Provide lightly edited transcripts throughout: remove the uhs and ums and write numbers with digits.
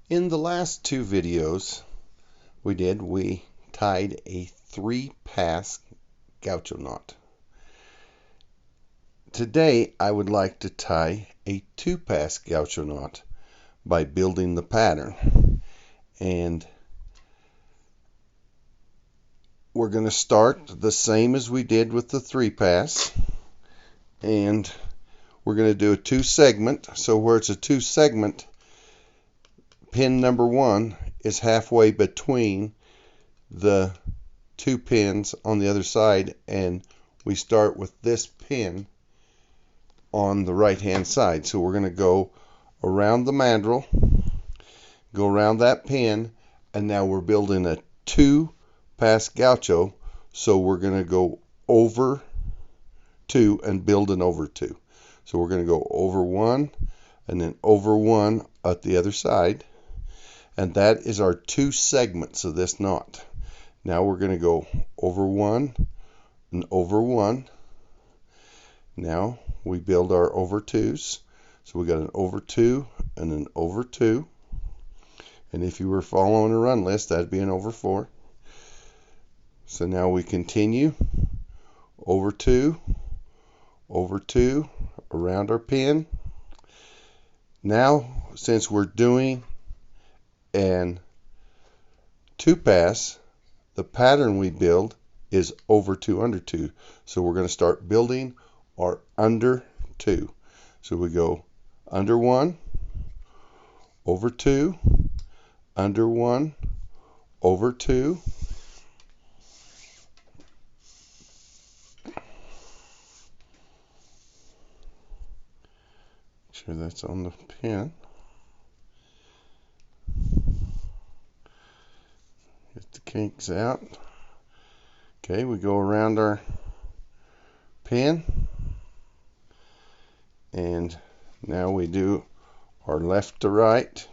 In the last two videos we tied a 3-pass gaucho knot. Today I would like to tie a 2-pass gaucho knot by building the pattern. And we're going to start the same as we did with the 3-pass. And we're going to do a 2-segment. So where it's a 2-segment, pin number 1 is halfway between the 2 pins on the other side, and we start with this pin on the right hand side. So we're going to go around the mandrel, go around that pin, and now we're building a 2-pass gaucho. So we're going to go over 2 and build an over 2. So we're going to go over 1 and then over 1 at the other side. And that is our 2 segments of this knot. Now we're going to go over 1 and over 1. Now we build our over 2s. So we got an over 2 and an over 2. And if you were following a run list, that'd be an over 4. So now we continue over 2, around our pin. Now, since we're doing an 2-pass, the pattern we build is over 2, under 2. So we're going to start building our under 2. So we go under 1, over 2, under 1, over 2. Make sure that's on the pin. Get the kinks out. Okay, we go around our pin, and now we do our left to right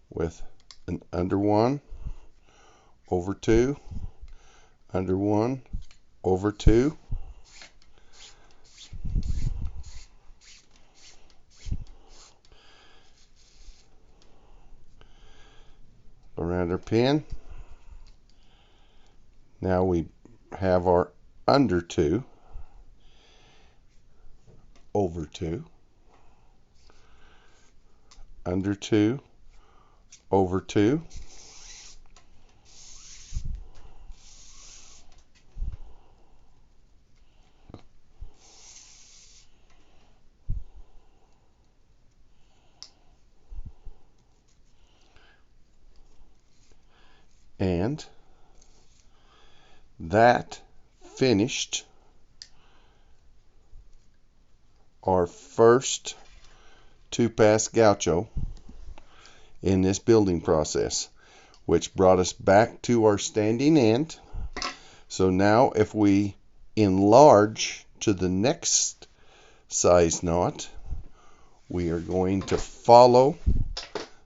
with an under 1, over 2, under 1, over 2. Around our pin. Now we have our under 2, over 2, under 2, over 2. And that finished our first 2-pass gaucho in this building process, which brought us back to our standing end. So now if we enlarge to the next size knot, we are going to follow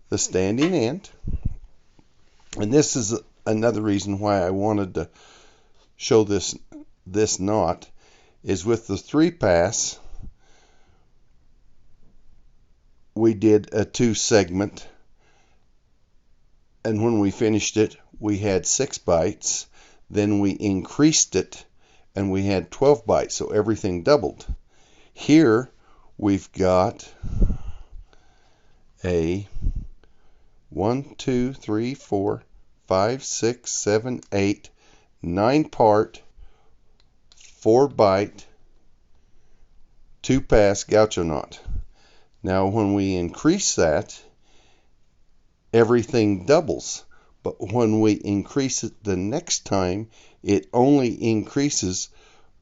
the standing end. And this is another reason why I wanted to show this knot, is with the 3-pass we did a 2-segment, and when we finished it we had 6 bites. Then we increased it and we had 12 bites, so everything doubled. Here we've got a 1, 2, 3, 4, 5, 6, 7, 8, 9 part, 4 bite, 2-pass gaucho knot. Now when we increase that, everything doubles. But when we increase it the next time, it only increases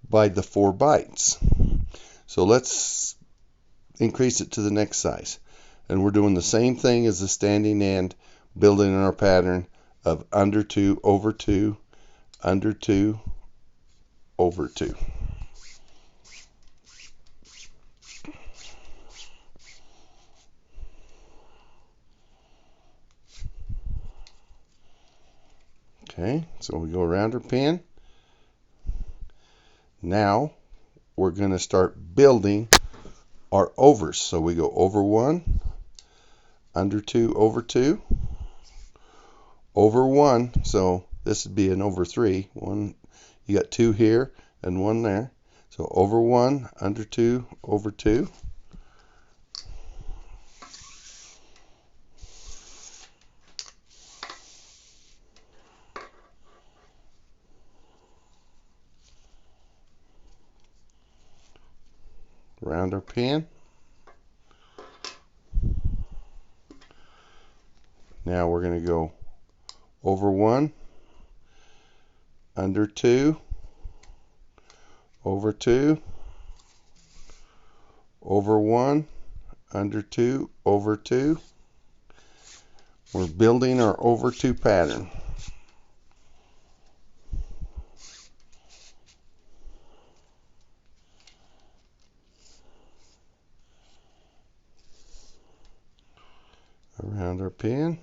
by the 4 bites. So let's increase it to the next size. And we're doing the same thing as the standing end, building our pattern of under 2, over 2, under 2, over 2. Okay, so we go around our pin. Now we're going to start building our overs. So we go over 1, under 2, over 2, over 1. So this would be an over 3. One, you got 2 here and 1 there. So over 1, under 2, over 2. Around our pin. Now we're going to go over 1, under 2, over 2, over 1, under 2, over 2. We're building our over 2 pattern. Around our pin.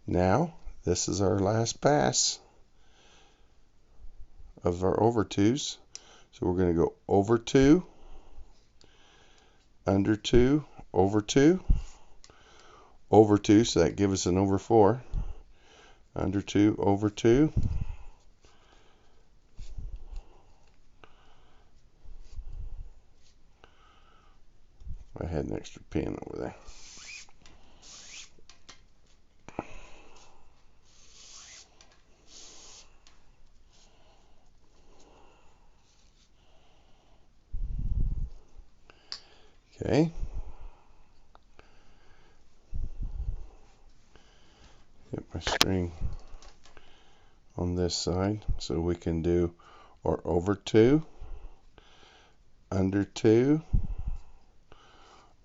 Now, this is our last pass of our over 2s. So we're going to go over 2, under 2, over 2, over 2, so that gives us an over 4, under 2, over 2, I had an extra pin over there. Okay. Get my string on this side so we can do our over 2, under 2,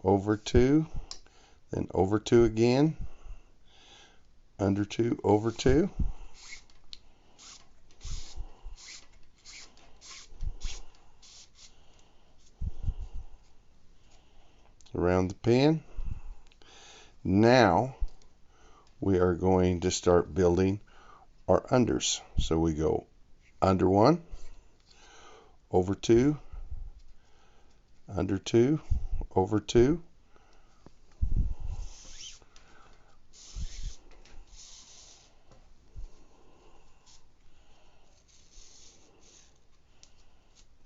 over 2, then over 2 again, under 2, over 2. Around the pin. Now we are going to start building our unders. So we go under 1, over 2, under 2, over 2,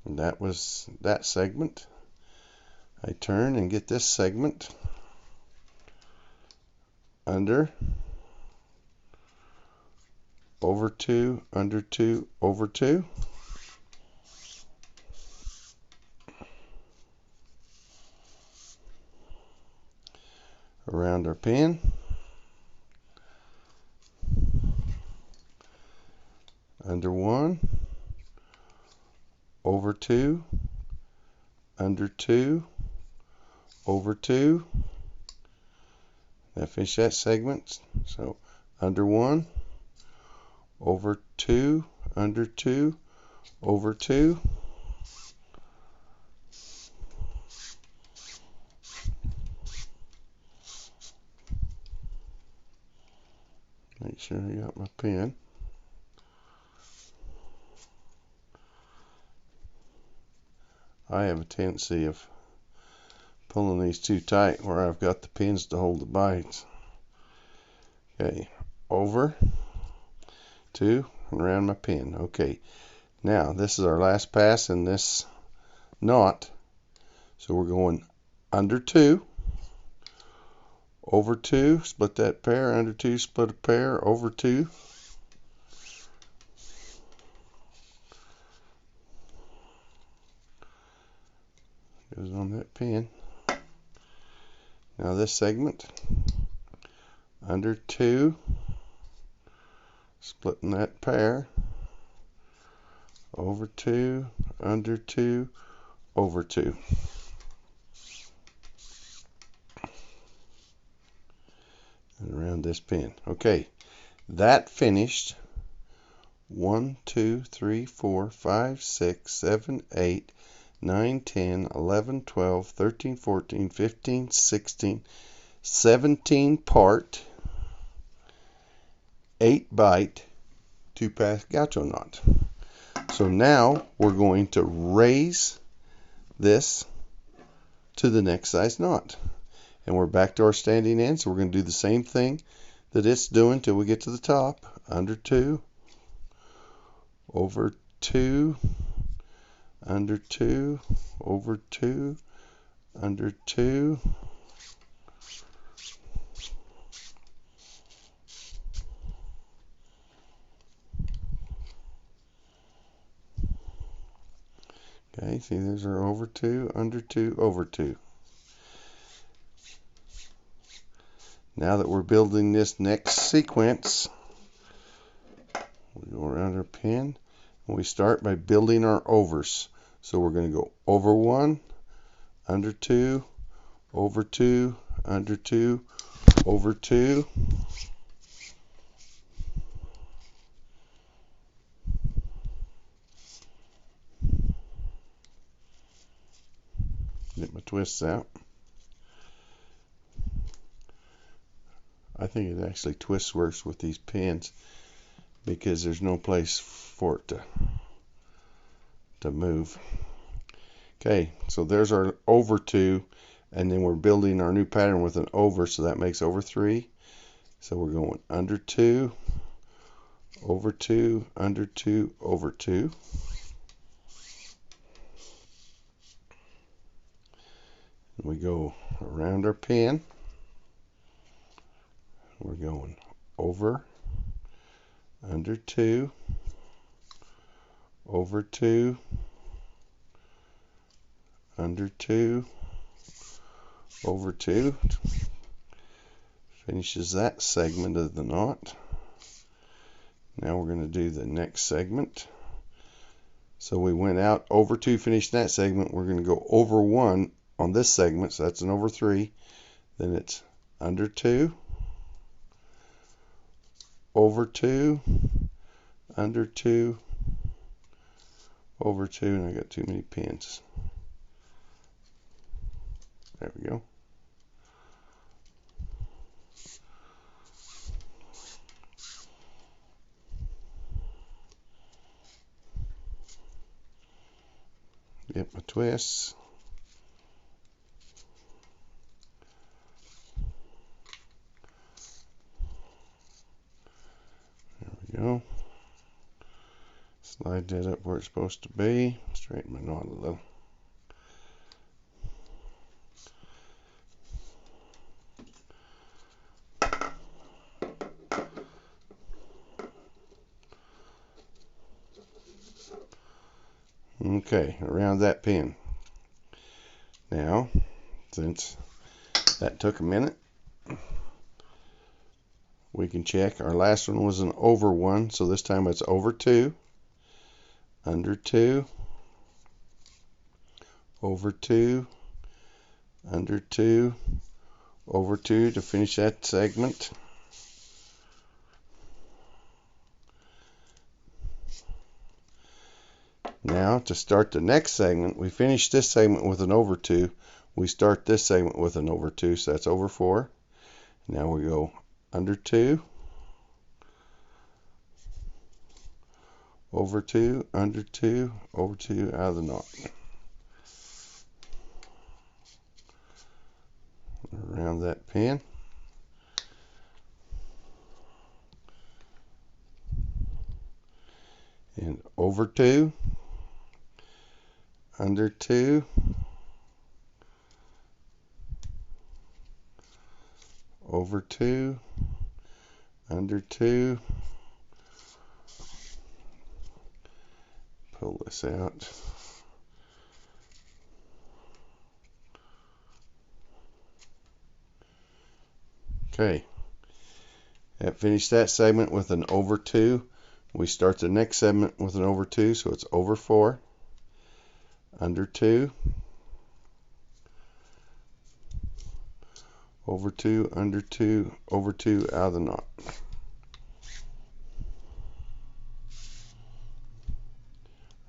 and that was that segment. I turn and get this segment, under, over 2, under 2, over 2. Around our pin. Under 1, over 2, under 2, over 2. Now finish that segment. So under 1, over 2, under 2, over 2. Make sure I got my pin. I have a tendency of pulling these too tight where I've got the pins to hold the bites. Okay, over, 2, and around my pin. Okay, now this is our last pass in this knot. So we're going under 2, over 2, split that pair, under 2, split a pair, over 2. Goes on that pin. Now this segment, under 2, splitting that pair, over 2, under 2, over 2. And around this pin. Okay, that finished 1, 2, 3, 4, 5, 6, 7, 8, 9, 10, 11, 12, 13, 14, 15, 16, 17 part, 8 Bight, 2 Pass Gaucho Knot. So now we're going to raise this to the next size knot. And we're back to our standing end, so we're going to do the same thing that it's doing till we get to the top. Under 2, over 2, under 2, over 2, under 2. Okay, see, there's our over 2, under 2, over 2. Now that we're building this next sequence, we go around our pin, and we start by building our overs. So we're going to go over 1, under 2, over 2, under 2, over 2. Get my twists out. I think it actually twists worse with these pins because there's no place for it to move. Okay, so there's our over 2, and then we're building our new pattern with an over, so that makes over 3. So we're going under 2, over 2, under 2, over 2. And we go around our pin. We're going over, under 2, over 2, under 2, over 2. Finishes that segment of the knot. Now we're going to do the next segment. So we went out over 2, finished that segment. We're going to go over 1 on this segment, so that's an over 3. Then it's under 2, over 2, under 2, over 2, and I got too many pins. There we go. Get my twists. There we go. Slide that up where it's supposed to be. Straighten my knot a little. Okay, around that pin. Now, since that took a minute, we can check. Our last one was an over 1, so this time it's over 2, under 2, over 2, under 2, over 2 to finish that segment. Now, to start the next segment, we finish this segment with an over 2. We start this segment with an over 2, so that's over 4. Now we go under 2, over 2, under 2, over 2, out of the knot. Around that pin. And over 2, under 2, over 2, under 2, pull this out. Okay, that finished that segment with an over 2. We start the next segment with an over 2, so it's over 4, under 2, over 2, under 2, over 2, out of the knot.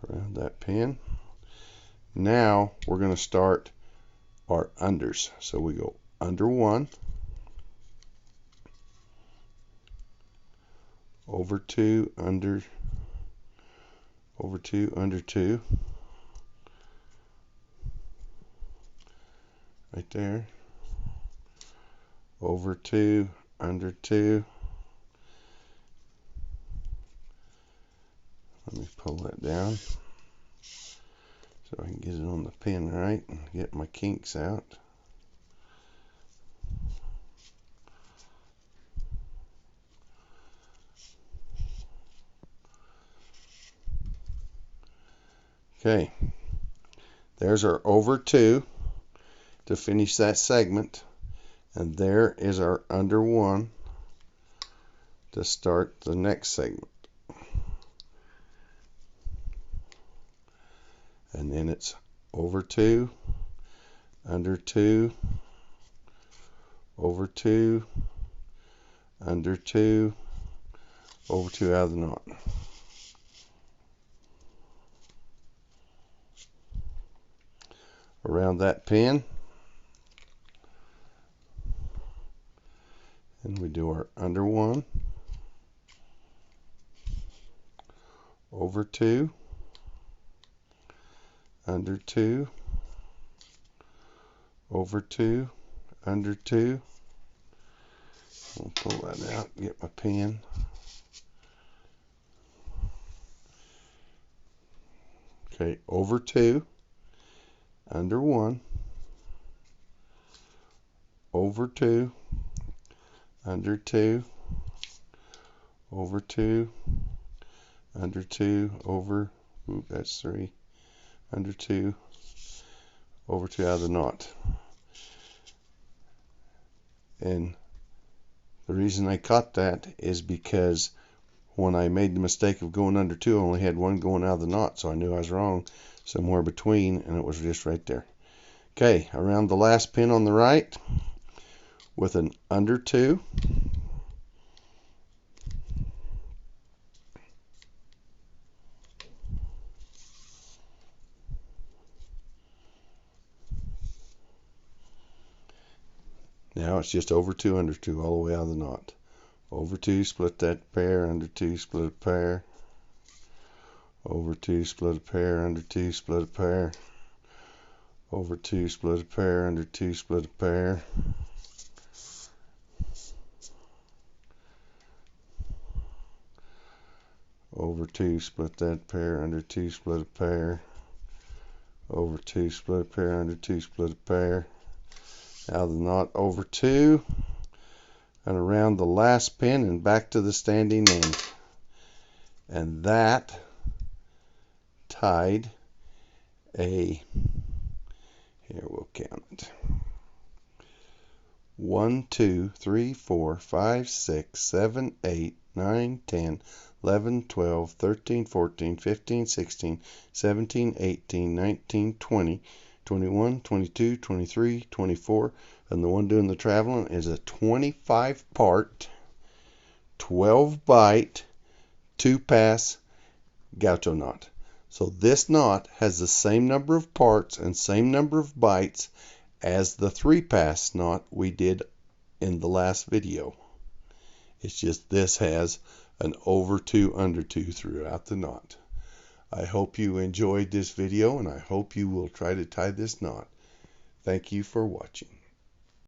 Around that pin. Now we're going to start our unders. So we go under 1, over 2, under, over 2, under 2, right there, over 2, under 2. Let me pull that down so I can get it on the pin right and get my kinks out. Okay, there's our over 2 to finish that segment, and there is our under 1 to start the next segment. And then it's over 2, under 2, over 2, under 2, over 2 out of the knot. Around that pin, and we do our under 1, over 2, under 2, over 2, under 2. We'll pull that out, get my pin. Okay, over 2, under 1, over 2, under 2, over 2, under 2, over, ooh, that's 3, under 2, over 2 out of the knot. And the reason I caught that is because when I made the mistake of going under 2, I only had 1 going out of the knot, so I knew I was wrong somewhere between, and it was just right there. Okay, around the last pin on the right with an under 2. Now it's just over 2, under 2, all the way out of the knot. Over 2, split that pair, under 2, split a pair. Over 2, split a pair, under 2, split a pair. Over 2, split a pair, under 2, split a pair. Over 2, split that pair, under 2, split a pair. Over 2, split a pair, under 2, split a pair. Out of the knot, over 2, and around the last pin and back to the standing end. And that tied a, here we'll count it, 1, 2, 3, 4, 5, 6, 7, 8, 9, 10, 11, 12, 13, 14, 15, 16, 17, 18, 19, 20, 21, 22, 23, 24, and the one doing the traveling is a 25-part, 12-bite, 2-pass gaucho knot. So this knot has the same number of parts and same number of bites as the 3-pass knot we did in the last video. It's just this has an over 2, under 2 throughout the knot. I hope you enjoyed this video, and I hope you will try to tie this knot. Thank you for watching.